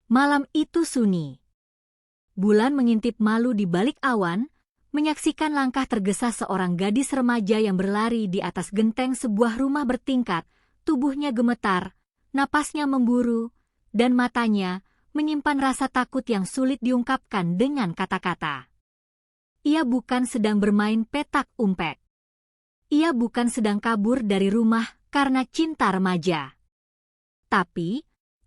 Malam itu sunyi. Bulan mengintip malu di balik awan, menyaksikan langkah tergesa seorang gadis remaja yang berlari di atas genteng sebuah rumah bertingkat. Tubuhnya gemetar, napasnya memburu, dan matanya menyimpan rasa takut yang sulit diungkapkan dengan kata-kata. Ia bukan sedang bermain petak umpet. Ia bukan sedang kabur dari rumah karena cinta remaja. Tapi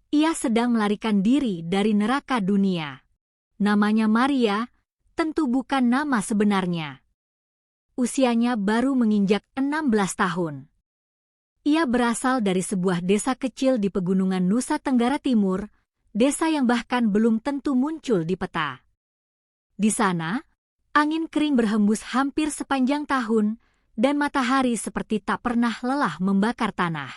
ia sedang melarikan diri dari neraka dunia. Namanya Maria, tentu bukan nama sebenarnya. Usianya baru menginjak 16 tahun. Ia berasal dari sebuah desa kecil di pegunungan Nusa Tenggara Timur, desa yang bahkan belum tentu muncul di peta. Di sana, angin kering berhembus hampir sepanjang tahun, dan matahari seperti tak pernah lelah membakar tanah.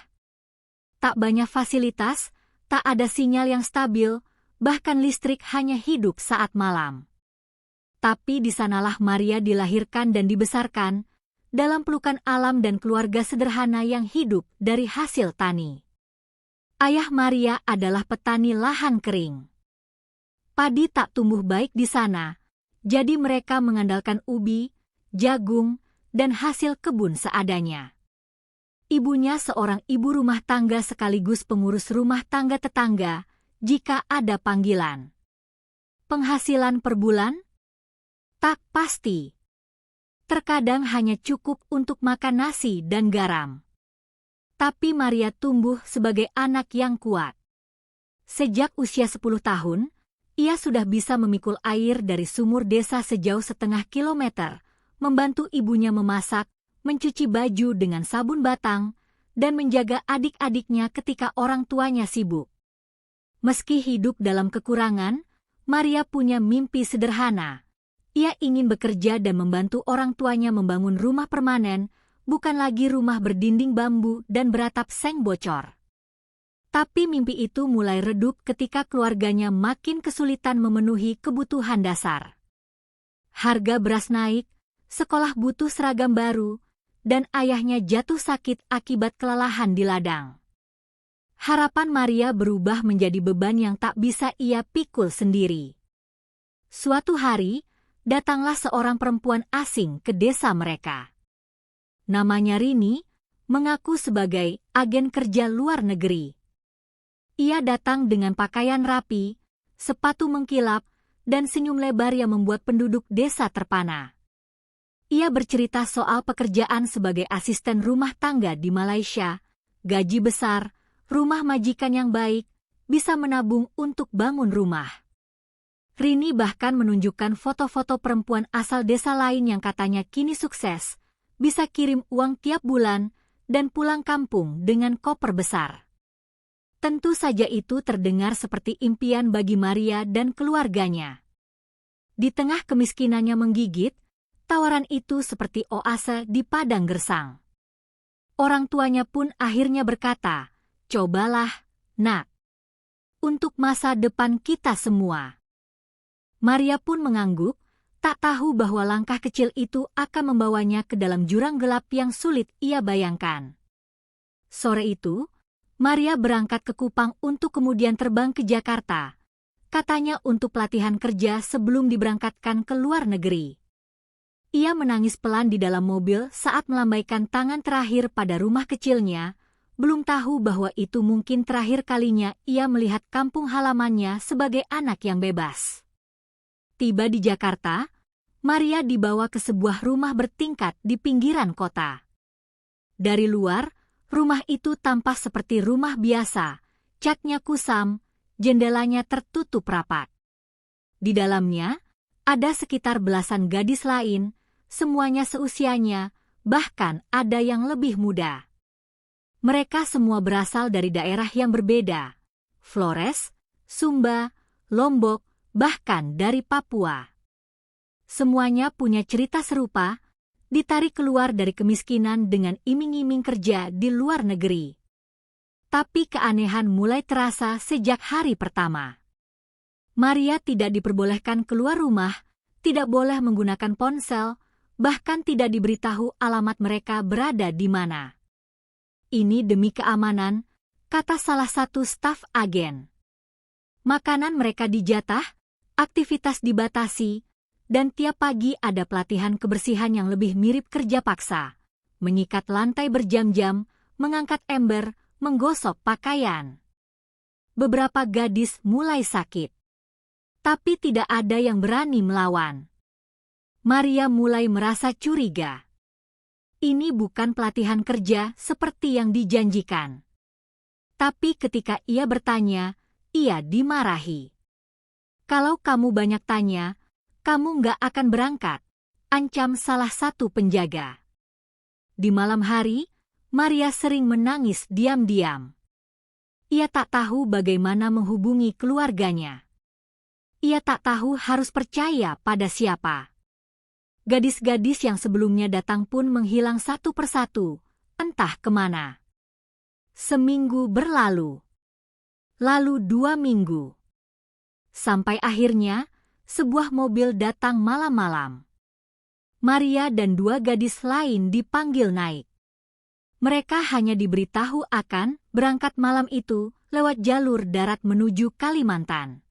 Tak banyak fasilitas, tak ada sinyal yang stabil, bahkan listrik hanya hidup saat malam. Tapi di sanalah Maria dilahirkan dan dibesarkan, dalam pelukan alam dan keluarga sederhana yang hidup dari hasil tani. Ayah Maria adalah petani lahan kering. Padi tak tumbuh baik di sana, jadi mereka mengandalkan ubi, jagung, dan hasil kebun seadanya. Ibunya seorang ibu rumah tangga sekaligus pengurus rumah tangga tetangga, jika ada panggilan. Penghasilan per bulan? Tak pasti. Terkadang hanya cukup untuk makan nasi dan garam. Tapi Maria tumbuh sebagai anak yang kuat. Sejak usia 10 tahun, ia sudah bisa memikul air dari sumur desa sejauh setengah kilometer, membantu ibunya memasak, mencuci baju dengan sabun batang, dan menjaga adik-adiknya ketika orang tuanya sibuk. Meski hidup dalam kekurangan, Maria punya mimpi sederhana. Ia ingin bekerja dan membantu orang tuanya membangun rumah permanen, bukan lagi rumah berdinding bambu dan beratap seng bocor. Tapi mimpi itu mulai redup ketika keluarganya makin kesulitan memenuhi kebutuhan dasar. Harga beras naik, sekolah butuh seragam baru, dan ayahnya jatuh sakit akibat kelelahan di ladang. Harapan Maria berubah menjadi beban yang tak bisa ia pikul sendiri. Suatu hari, datanglah seorang perempuan asing ke desa mereka. Namanya Rini, mengaku sebagai agen kerja luar negeri. Ia datang dengan pakaian rapi, sepatu mengkilap, dan senyum lebar yang membuat penduduk desa terpana. Ia bercerita soal pekerjaan sebagai asisten rumah tangga di Malaysia, gaji besar, rumah majikan yang baik, bisa menabung untuk bangun rumah. Rini bahkan menunjukkan foto-foto perempuan asal desa lain yang katanya kini sukses, bisa kirim uang tiap bulan, dan pulang kampung dengan koper besar. Tentu saja itu terdengar seperti impian bagi Maria dan keluarganya. Di tengah kemiskinannya menggigit, tawaran itu seperti oase di padang gersang. Orang tuanya pun akhirnya berkata, "Cobalah, Nak. Untuk masa depan kita semua." Maria pun mengangguk, tak tahu bahwa langkah kecil itu akan membawanya ke dalam jurang gelap yang sulit ia bayangkan. Sore itu, Maria berangkat ke Kupang untuk kemudian terbang ke Jakarta, katanya untuk pelatihan kerja sebelum diberangkatkan ke luar negeri. Ia menangis pelan di dalam mobil saat melambaikan tangan terakhir pada rumah kecilnya, belum tahu bahwa itu mungkin terakhir kalinya ia melihat kampung halamannya sebagai anak yang bebas. Tiba di Jakarta, Maria dibawa ke sebuah rumah bertingkat di pinggiran kota. Dari luar, rumah itu tampak seperti rumah biasa, catnya kusam, jendelanya tertutup rapat. Di dalamnya, ada sekitar belasan gadis lain, semuanya seusianya, bahkan ada yang lebih muda. Mereka semua berasal dari daerah yang berbeda, Flores, Sumba, Lombok, bahkan dari Papua. Semuanya punya cerita serupa, ditarik keluar dari kemiskinan dengan iming-iming kerja di luar negeri. Tapi keanehan mulai terasa sejak hari pertama. Maria tidak diperbolehkan keluar rumah, tidak boleh menggunakan ponsel, bahkan tidak diberitahu alamat mereka berada di mana. Ini demi keamanan, kata salah satu staf agen. Makanan mereka dijatah, aktivitas dibatasi, dan tiap pagi ada pelatihan kebersihan yang lebih mirip kerja paksa. Menyikat lantai berjam-jam, mengangkat ember, menggosok pakaian. Beberapa gadis mulai sakit. Tapi tidak ada yang berani melawan. Maria mulai merasa curiga. Ini bukan pelatihan kerja seperti yang dijanjikan. Tapi ketika ia bertanya, ia dimarahi. Kalau kamu banyak tanya, kamu nggak akan berangkat, ancam salah satu penjaga. Di malam hari, Maria sering menangis diam-diam. Ia tak tahu bagaimana menghubungi keluarganya. Ia tak tahu harus percaya pada siapa. Gadis-gadis yang sebelumnya datang pun menghilang satu persatu, entah kemana. Seminggu berlalu. Lalu 2 minggu. Sampai akhirnya, sebuah mobil datang malam-malam. Maria dan 2 gadis lain dipanggil naik. Mereka hanya diberitahu akan berangkat malam itu lewat jalur darat menuju Kalimantan.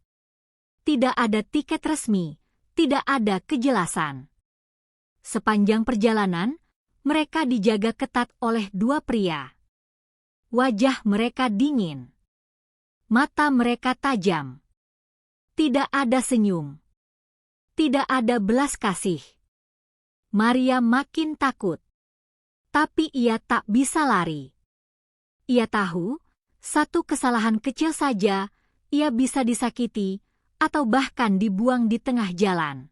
Tidak ada tiket resmi, tidak ada kejelasan. Sepanjang perjalanan, mereka dijaga ketat oleh 2 pria. Wajah mereka dingin. Mata mereka tajam. Tidak ada senyum. Tidak ada belas kasih. Maria makin takut. Tapi ia tak bisa lari. Ia tahu, satu kesalahan kecil saja, ia bisa disakiti, atau bahkan dibuang di tengah jalan.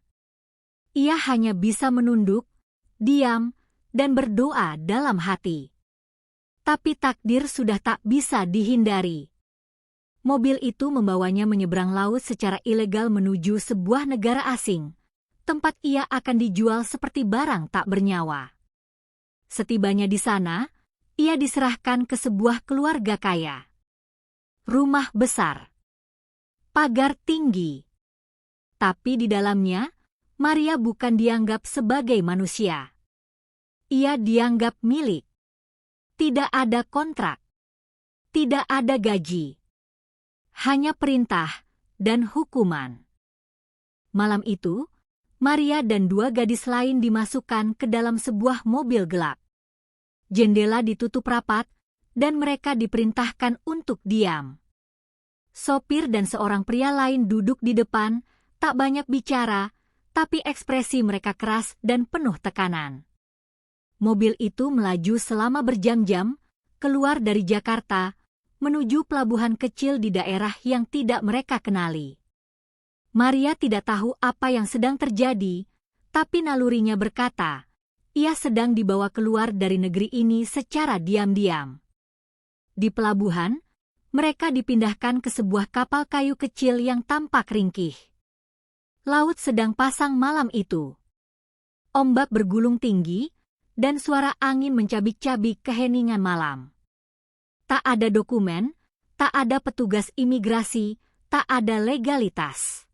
Ia hanya bisa menunduk, diam, dan berdoa dalam hati. Tapi takdir sudah tak bisa dihindari. Mobil itu membawanya menyeberang laut secara ilegal menuju sebuah negara asing, tempat ia akan dijual seperti barang tak bernyawa. Setibanya di sana, ia diserahkan ke sebuah keluarga kaya. Rumah besar. Pagar tinggi. Tapi di dalamnya, Maria bukan dianggap sebagai manusia. Ia dianggap milik. Tidak ada kontrak. Tidak ada gaji. Hanya perintah dan hukuman. Malam itu, Maria dan 2 gadis lain dimasukkan ke dalam sebuah mobil gelap. Jendela ditutup rapat, dan mereka diperintahkan untuk diam. Sopir dan seorang pria lain duduk di depan, tak banyak bicara, tapi ekspresi mereka keras dan penuh tekanan. Mobil itu melaju selama berjam-jam, keluar dari Jakarta, menuju pelabuhan kecil di daerah yang tidak mereka kenali. Maria tidak tahu apa yang sedang terjadi, tapi nalurinya berkata, ia sedang dibawa keluar dari negeri ini secara diam-diam. Di pelabuhan, mereka dipindahkan ke sebuah kapal kayu kecil yang tampak ringkih. Laut sedang pasang malam itu. Ombak bergulung tinggi, dan suara angin mencabik-cabik keheningan malam. Tak ada dokumen, tak ada petugas imigrasi, tak ada legalitas.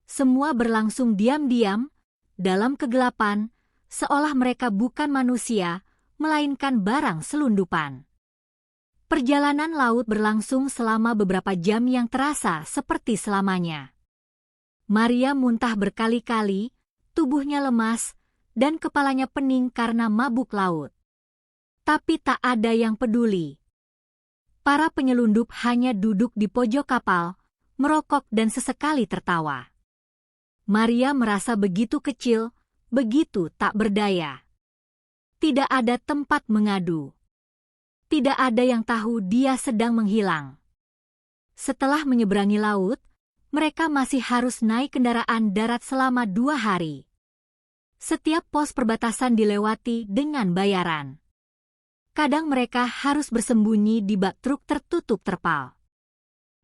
Semua berlangsung diam-diam, dalam kegelapan, seolah mereka bukan manusia, melainkan barang selundupan. Perjalanan laut berlangsung selama beberapa jam yang terasa seperti selamanya. Maria muntah berkali-kali, tubuhnya lemas, dan kepalanya pening karena mabuk laut. Tapi tak ada yang peduli. Para penyelundup hanya duduk di pojok kapal, merokok dan sesekali tertawa. Maria merasa begitu kecil, begitu tak berdaya. Tidak ada tempat mengadu. Tidak ada yang tahu dia sedang menghilang. Setelah menyeberangi laut, mereka masih harus naik kendaraan darat selama 2 hari. Setiap pos perbatasan dilewati dengan bayaran. Kadang mereka harus bersembunyi di bak truk tertutup terpal.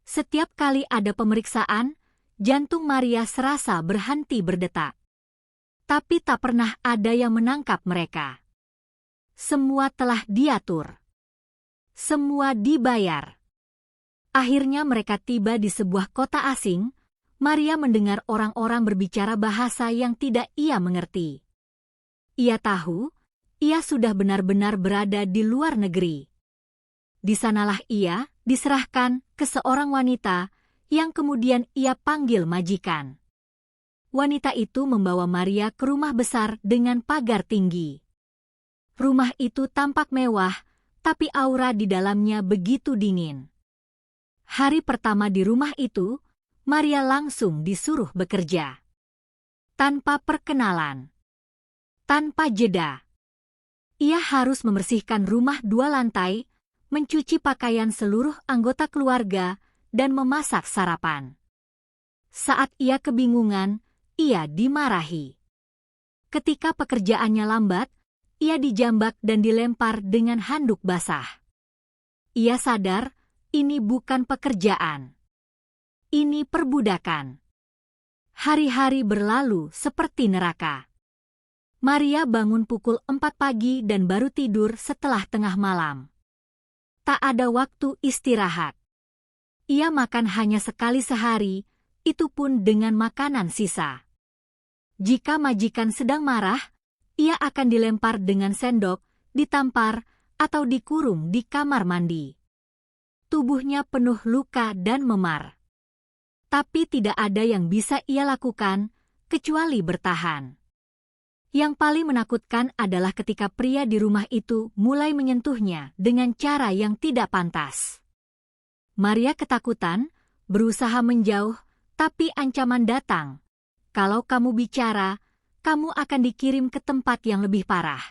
Setiap kali ada pemeriksaan, jantung Maria serasa berhenti berdetak. Tapi tak pernah ada yang menangkap mereka. Semua telah diatur. Semua dibayar. Akhirnya mereka tiba di sebuah kota asing. Maria mendengar orang-orang berbicara bahasa yang tidak ia mengerti. Ia tahu, ia sudah benar-benar berada di luar negeri. Di sanalah ia diserahkan ke seorang wanita yang kemudian ia panggil majikan. Wanita itu membawa Maria ke rumah besar dengan pagar tinggi. Rumah itu tampak mewah, tapi aura di dalamnya begitu dingin. Hari pertama di rumah itu, Maria langsung disuruh bekerja. Tanpa perkenalan, tanpa jeda. Ia harus membersihkan rumah 2 lantai, mencuci pakaian seluruh anggota keluarga, dan memasak sarapan. Saat ia kebingungan, ia dimarahi. Ketika pekerjaannya lambat, ia dijambak dan dilempar dengan handuk basah. Ia sadar, ini bukan pekerjaan. Ini perbudakan. Hari-hari berlalu seperti neraka. Maria bangun pukul 4 pagi dan baru tidur setelah tengah malam. Tak ada waktu istirahat. Ia makan hanya sekali sehari, itu pun dengan makanan sisa. Jika majikan sedang marah, ia akan dilempar dengan sendok, ditampar, atau dikurung di kamar mandi. Tubuhnya penuh luka dan memar. Tapi tidak ada yang bisa ia lakukan, kecuali bertahan. Yang paling menakutkan adalah ketika pria di rumah itu mulai menyentuhnya dengan cara yang tidak pantas. Maria ketakutan, berusaha menjauh, tapi ancaman datang. Kalau kamu bicara, kamu akan dikirim ke tempat yang lebih parah.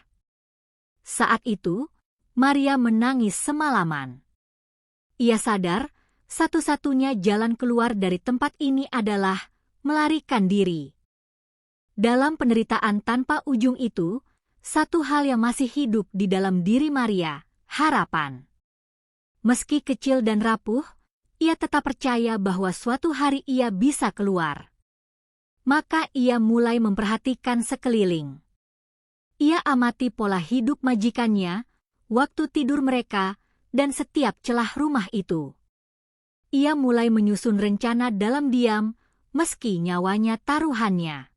Saat itu, Maria menangis semalaman. Ia sadar, satu-satunya jalan keluar dari tempat ini adalah melarikan diri. Dalam penderitaan tanpa ujung itu, satu hal yang masih hidup di dalam diri Maria, harapan. Meski kecil dan rapuh, ia tetap percaya bahwa suatu hari ia bisa keluar. Maka ia mulai memperhatikan sekeliling. Ia amati pola hidup majikannya, waktu tidur mereka, dan setiap celah rumah itu. Ia mulai menyusun rencana dalam diam, meski nyawanya taruhannya.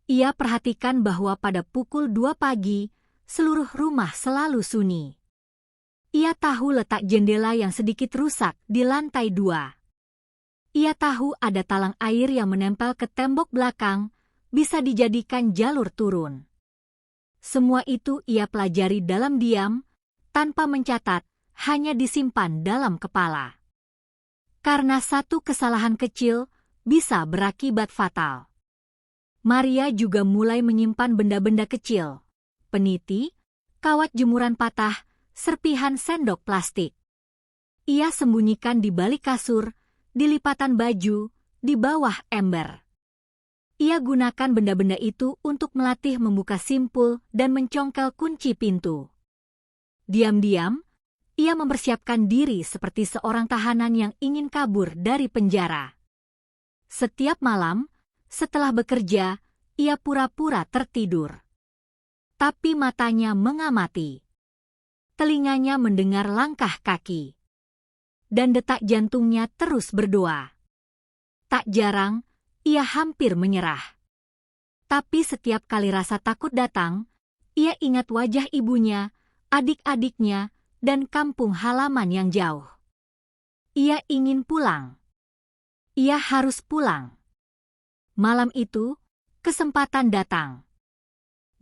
Ia perhatikan bahwa pada pukul 2 pagi, seluruh rumah selalu sunyi. Ia tahu letak jendela yang sedikit rusak di lantai 2. Ia tahu ada talang air yang menempel ke tembok belakang, bisa dijadikan jalur turun. Semua itu ia pelajari dalam diam, tanpa mencatat, hanya disimpan dalam kepala. Karena satu kesalahan kecil bisa berakibat fatal. Maria juga mulai menyimpan benda-benda kecil, peniti, kawat jemuran patah, serpihan sendok plastik. Ia sembunyikan di balik kasur, di lipatan baju, di bawah ember. Ia gunakan benda-benda itu untuk melatih membuka simpul dan mencongkel kunci pintu. Diam-diam, ia mempersiapkan diri seperti seorang tahanan yang ingin kabur dari penjara. Setiap malam, setelah bekerja, ia pura-pura tertidur. Tapi matanya mengamati. Telinganya mendengar langkah kaki. Dan detak jantungnya terus berdoa. Tak jarang, ia hampir menyerah. Tapi setiap kali rasa takut datang, ia ingat wajah ibunya, adik-adiknya, dan kampung halaman yang jauh. Ia ingin pulang. Ia harus pulang. Malam itu, kesempatan datang.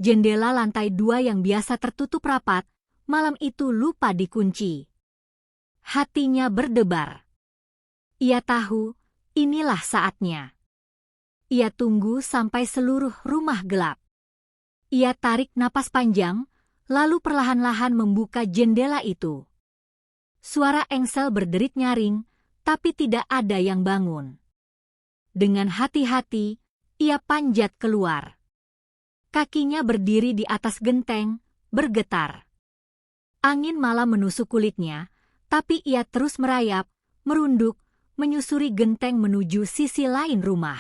Jendela lantai 2 yang biasa tertutup rapat, malam itu lupa dikunci. Hatinya berdebar. Ia tahu, inilah saatnya. Ia tunggu sampai seluruh rumah gelap. Ia tarik napas panjang, lalu perlahan-lahan membuka jendela itu. Suara engsel berderit nyaring, tapi tidak ada yang bangun. Dengan hati-hati, ia panjat keluar. Kakinya berdiri di atas genteng, bergetar. Angin malam menusuk kulitnya, tapi ia terus merayap, merunduk, menyusuri genteng menuju sisi lain rumah.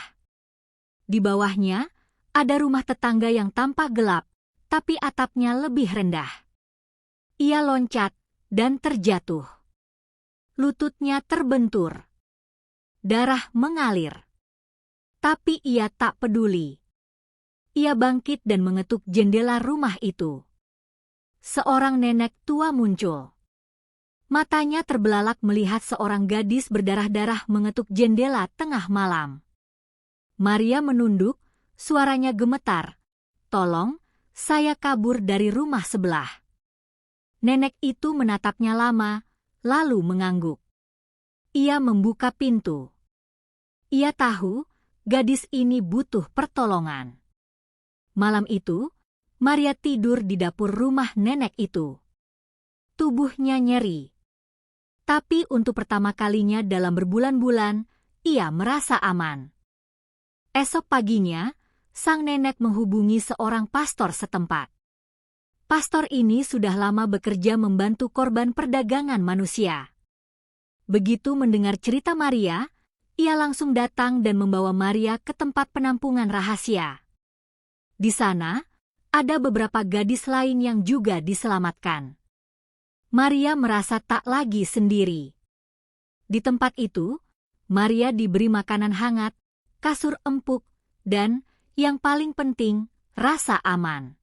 Di bawahnya, ada rumah tetangga yang tampak gelap, tapi atapnya lebih rendah. Ia loncat dan terjatuh. Lututnya terbentur. Darah mengalir. Tapi ia tak peduli. Ia bangkit dan mengetuk jendela rumah itu. Seorang nenek tua muncul. Matanya terbelalak melihat seorang gadis berdarah-darah mengetuk jendela tengah malam. Maria menunduk, suaranya gemetar. "Tolong, saya kabur dari rumah sebelah." Nenek itu menatapnya lama, lalu mengangguk. Ia membuka pintu. Ia tahu, gadis ini butuh pertolongan. Malam itu, Maria tidur di dapur rumah nenek itu. Tubuhnya nyeri. Tapi untuk pertama kalinya dalam berbulan-bulan, ia merasa aman. Esok paginya, sang nenek menghubungi seorang pastor setempat. Pastor ini sudah lama bekerja membantu korban perdagangan manusia. Begitu mendengar cerita Maria, ia langsung datang dan membawa Maria ke tempat penampungan rahasia. Di sana, ada beberapa gadis lain yang juga diselamatkan. Maria merasa tak lagi sendiri. Di tempat itu, Maria diberi makanan hangat, kasur empuk, dan, yang paling penting, rasa aman.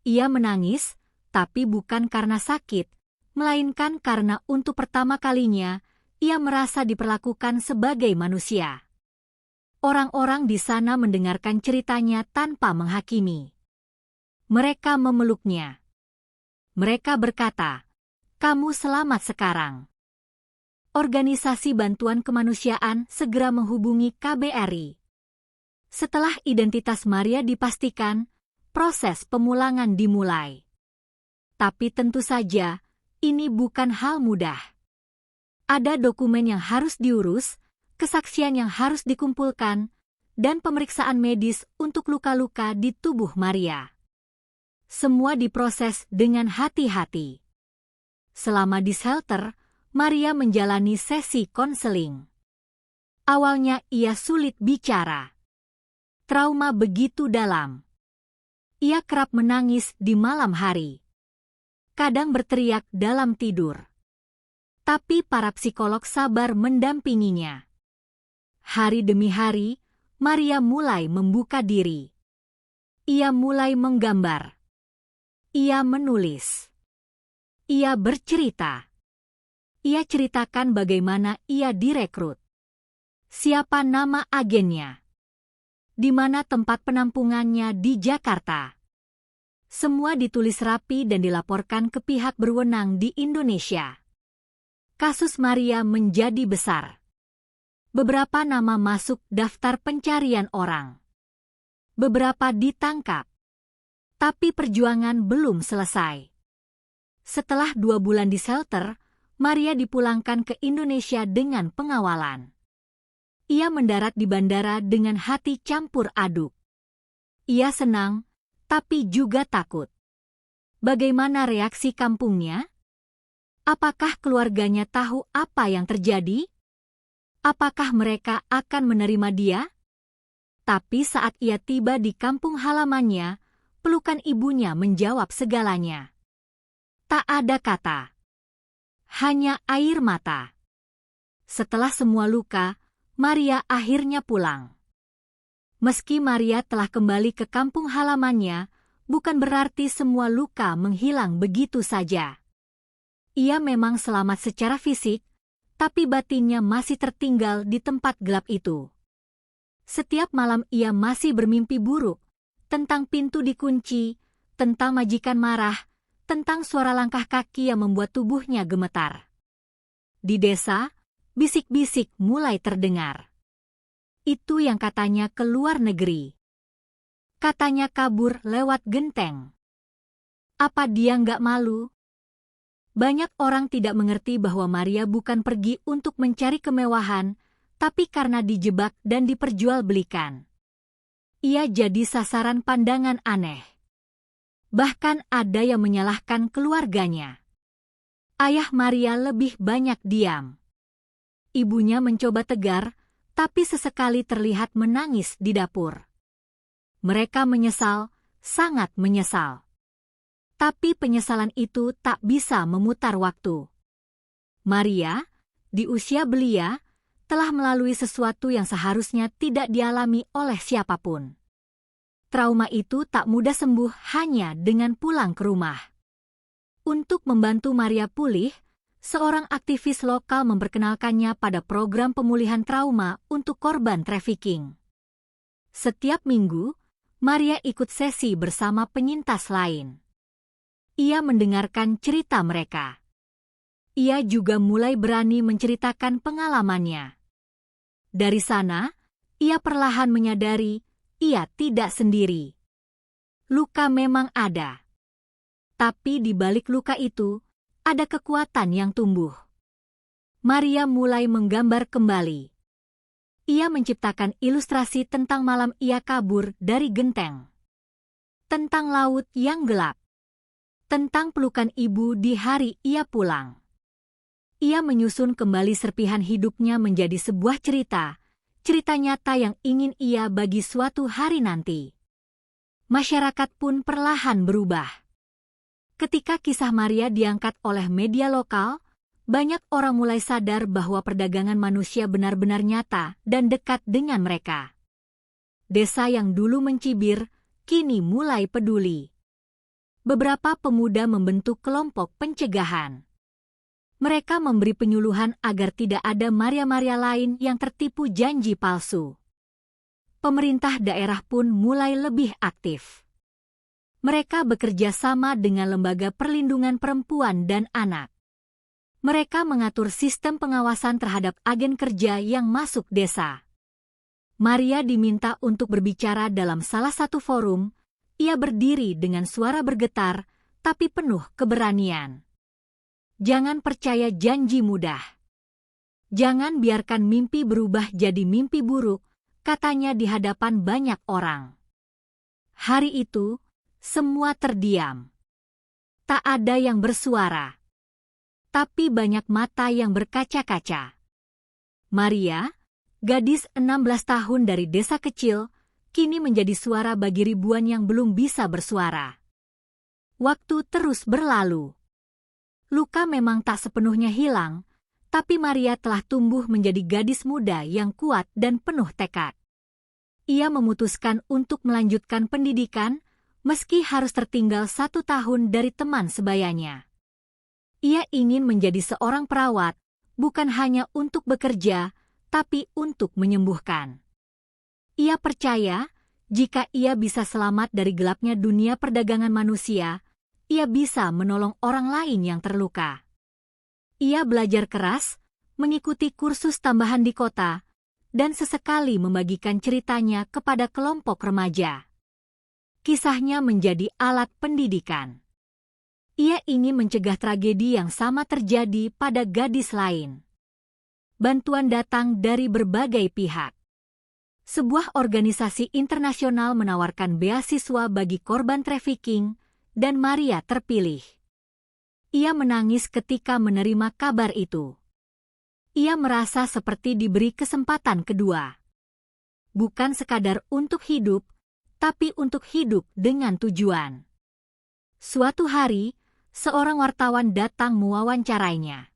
Ia menangis, tapi bukan karena sakit, melainkan karena untuk pertama kalinya, ia merasa diperlakukan sebagai manusia. Orang-orang di sana mendengarkan ceritanya tanpa menghakimi. Mereka memeluknya. Mereka berkata, "Kamu selamat sekarang." Organisasi Bantuan Kemanusiaan segera menghubungi KBRI. Setelah identitas Maria dipastikan, proses pemulangan dimulai. Tapi tentu saja, ini bukan hal mudah. Ada dokumen yang harus diurus, kesaksian yang harus dikumpulkan, dan pemeriksaan medis untuk luka-luka di tubuh Maria. Semua diproses dengan hati-hati. Selama di shelter, Maria menjalani sesi konseling. Awalnya ia sulit bicara. Trauma begitu dalam. Ia kerap menangis di malam hari. Kadang berteriak dalam tidur. Tapi para psikolog sabar mendampinginya. Hari demi hari, Maria mulai membuka diri. Ia mulai menggambar. Ia menulis. Ia bercerita. Ia ceritakan bagaimana ia direkrut. Siapa nama agennya. Di mana tempat penampungannya di Jakarta. Semua ditulis rapi dan dilaporkan ke pihak berwenang di Indonesia. Kasus Maria menjadi besar. Beberapa nama masuk daftar pencarian orang. Beberapa ditangkap. Tapi perjuangan belum selesai. Setelah 2 bulan di shelter, Maria dipulangkan ke Indonesia dengan pengawalan. Ia mendarat di bandara dengan hati campur aduk. Ia senang, tapi juga takut. Bagaimana reaksi kampungnya? Apakah keluarganya tahu apa yang terjadi? Apakah mereka akan menerima dia? Tapi saat ia tiba di kampung halamannya, pelukan ibunya menjawab segalanya. Tak ada kata. Hanya air mata. Setelah semua luka, Maria akhirnya pulang. Meski Maria telah kembali ke kampung halamannya, bukan berarti semua luka menghilang begitu saja. Ia memang selamat secara fisik, tapi batinnya masih tertinggal di tempat gelap itu. Setiap malam ia masih bermimpi buruk, tentang pintu dikunci, tentang majikan marah, tentang suara langkah kaki yang membuat tubuhnya gemetar. Di desa, bisik-bisik mulai terdengar. Itu yang katanya ke luar negeri. Katanya kabur lewat genteng. Apa dia nggak malu? Banyak orang tidak mengerti bahwa Maria bukan pergi untuk mencari kemewahan, tapi karena dijebak dan diperjualbelikan. Ia jadi sasaran pandangan aneh. Bahkan ada yang menyalahkan keluarganya. Ayah Maria lebih banyak diam. Ibunya mencoba tegar, tapi sesekali terlihat menangis di dapur. Mereka menyesal, sangat menyesal. Tapi penyesalan itu tak bisa memutar waktu. Maria, di usia belia, telah melalui sesuatu yang seharusnya tidak dialami oleh siapapun. Trauma itu tak mudah sembuh hanya dengan pulang ke rumah. Untuk membantu Maria pulih, Seorang aktivis lokal memperkenalkannya pada program pemulihan trauma untuk korban trafficking. Setiap minggu, Maria ikut sesi bersama penyintas lain. Ia mendengarkan cerita mereka. Ia juga mulai berani menceritakan pengalamannya. Dari sana, ia perlahan menyadari ia tidak sendiri. Luka memang ada. Tapi di balik luka itu, ada kekuatan yang tumbuh. Maria mulai menggambar kembali. Ia menciptakan ilustrasi tentang malam ia kabur dari genteng. Tentang laut yang gelap. Tentang pelukan ibu di hari ia pulang. Ia menyusun kembali serpihan hidupnya menjadi sebuah cerita nyata yang ingin ia bagi suatu hari nanti. Masyarakat pun perlahan berubah. Ketika kisah Maria diangkat oleh media lokal, banyak orang mulai sadar bahwa perdagangan manusia benar-benar nyata dan dekat dengan mereka. Desa yang dulu mencibir, kini mulai peduli. Beberapa pemuda membentuk kelompok pencegahan. Mereka memberi penyuluhan agar tidak ada Maria-Maria lain yang tertipu janji palsu. Pemerintah daerah pun mulai lebih aktif. Mereka bekerja sama dengan lembaga perlindungan perempuan dan anak. Mereka mengatur sistem pengawasan terhadap agen kerja yang masuk desa. Maria diminta untuk berbicara dalam salah satu forum. Ia berdiri dengan suara bergetar, tapi penuh keberanian. Jangan percaya janji mudah. Jangan biarkan mimpi berubah jadi mimpi buruk, katanya di hadapan banyak orang. Hari itu, semua terdiam. Tak ada yang bersuara. Tapi banyak mata yang berkaca-kaca. Maria, gadis 16 tahun dari desa kecil, kini menjadi suara bagi ribuan yang belum bisa bersuara. Waktu terus berlalu. Luka memang tak sepenuhnya hilang, tapi Maria telah tumbuh menjadi gadis muda yang kuat dan penuh tekad. Ia memutuskan untuk melanjutkan pendidikan, meski harus tertinggal 1 tahun dari teman sebayanya. Ia ingin menjadi seorang perawat, bukan hanya untuk bekerja, tapi untuk menyembuhkan. Ia percaya, jika ia bisa selamat dari gelapnya dunia perdagangan manusia, ia bisa menolong orang lain yang terluka. Ia belajar keras, mengikuti kursus tambahan di kota, dan sesekali membagikan ceritanya kepada kelompok remaja. Kisahnya menjadi alat pendidikan. Ia ingin mencegah tragedi yang sama terjadi pada gadis lain. Bantuan datang dari berbagai pihak. Sebuah organisasi internasional menawarkan beasiswa bagi korban trafficking, dan Maria terpilih. Ia menangis ketika menerima kabar itu. Ia merasa seperti diberi kesempatan kedua. Bukan sekadar untuk hidup, tapi untuk hidup dengan tujuan. Suatu hari, seorang wartawan datang mewawancarainya.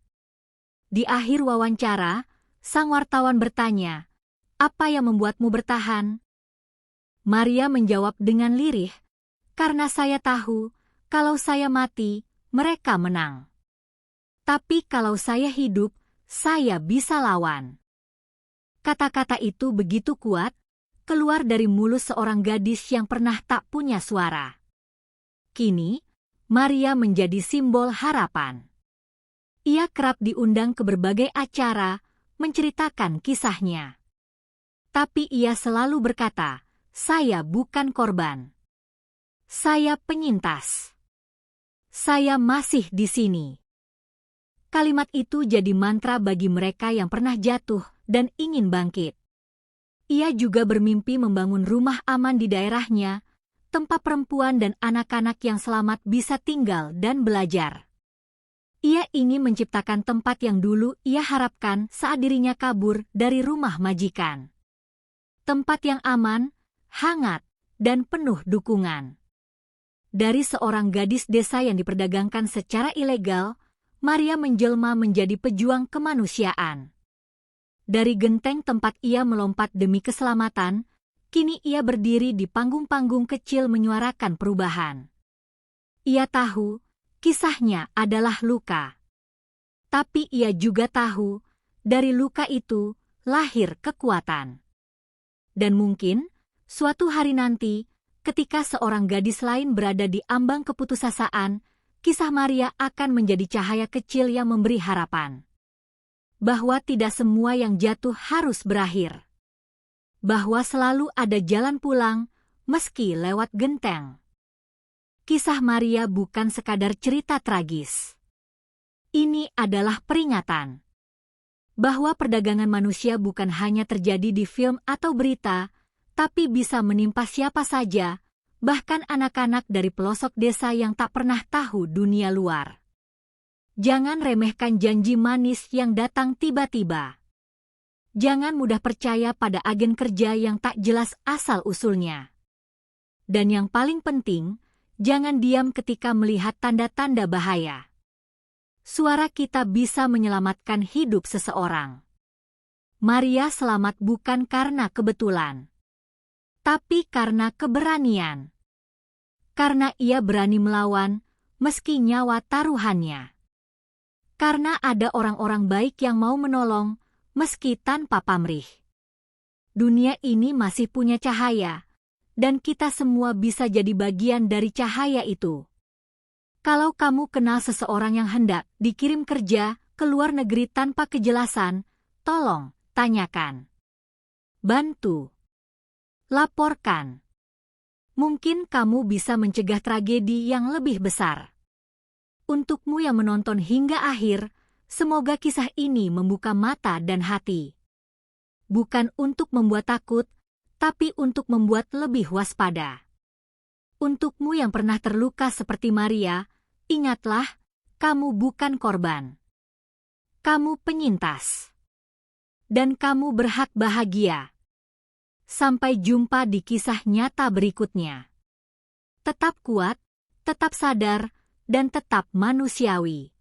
Di akhir wawancara, sang wartawan bertanya, "Apa yang membuatmu bertahan?" Maria menjawab dengan lirih, "Karena saya tahu, kalau saya mati, mereka menang. Tapi kalau saya hidup, saya bisa lawan." Kata-kata itu begitu kuat, keluar dari mulut seorang gadis yang pernah tak punya suara. Kini, Maria menjadi simbol harapan. Ia kerap diundang ke berbagai acara, menceritakan kisahnya. Tapi ia selalu berkata, "Saya bukan korban. Saya penyintas. Saya masih di sini." Kalimat itu jadi mantra bagi mereka yang pernah jatuh dan ingin bangkit. Ia juga bermimpi membangun rumah aman di daerahnya, tempat perempuan dan anak-anak yang selamat bisa tinggal dan belajar. Ia ingin menciptakan tempat yang dulu ia harapkan saat dirinya kabur dari rumah majikan. Tempat yang aman, hangat, dan penuh dukungan. Dari seorang gadis desa yang diperdagangkan secara ilegal, Maria menjelma menjadi pejuang kemanusiaan. Dari genteng tempat ia melompat demi keselamatan, kini ia berdiri di panggung-panggung kecil menyuarakan perubahan. Ia tahu, kisahnya adalah luka. Tapi ia juga tahu, dari luka itu lahir kekuatan. Dan mungkin, suatu hari nanti, ketika seorang gadis lain berada di ambang keputusasaan, kisah Maria akan menjadi cahaya kecil yang memberi harapan. Bahwa tidak semua yang jatuh harus berakhir. Bahwa selalu ada jalan pulang, meski lewat genteng. Kisah Maria bukan sekadar cerita tragis. Ini adalah peringatan bahwa perdagangan manusia bukan hanya terjadi di film atau berita, tapi bisa menimpa siapa saja, bahkan anak-anak dari pelosok desa yang tak pernah tahu dunia luar. Jangan remehkan janji manis yang datang tiba-tiba. Jangan mudah percaya pada agen kerja yang tak jelas asal-usulnya. Dan yang paling penting, jangan diam ketika melihat tanda-tanda bahaya. Suara kita bisa menyelamatkan hidup seseorang. Maria selamat bukan karena kebetulan, tapi karena keberanian. Karena ia berani melawan, meski nyawa taruhannya. Karena ada orang-orang baik yang mau menolong, meski tanpa pamrih. Dunia ini masih punya cahaya, dan kita semua bisa jadi bagian dari cahaya itu. Kalau kamu kenal seseorang yang hendak dikirim kerja ke luar negeri tanpa kejelasan, tolong tanyakan. Bantu. Laporkan. Mungkin kamu bisa mencegah tragedi yang lebih besar. Untukmu yang menonton hingga akhir, semoga kisah ini membuka mata dan hati. Bukan untuk membuat takut, tapi untuk membuat lebih waspada. Untukmu yang pernah terluka seperti Maria, ingatlah, kamu bukan korban. Kamu penyintas. Dan kamu berhak bahagia. Sampai jumpa di kisah nyata berikutnya. Tetap kuat, tetap sadar, dan tetap manusiawi.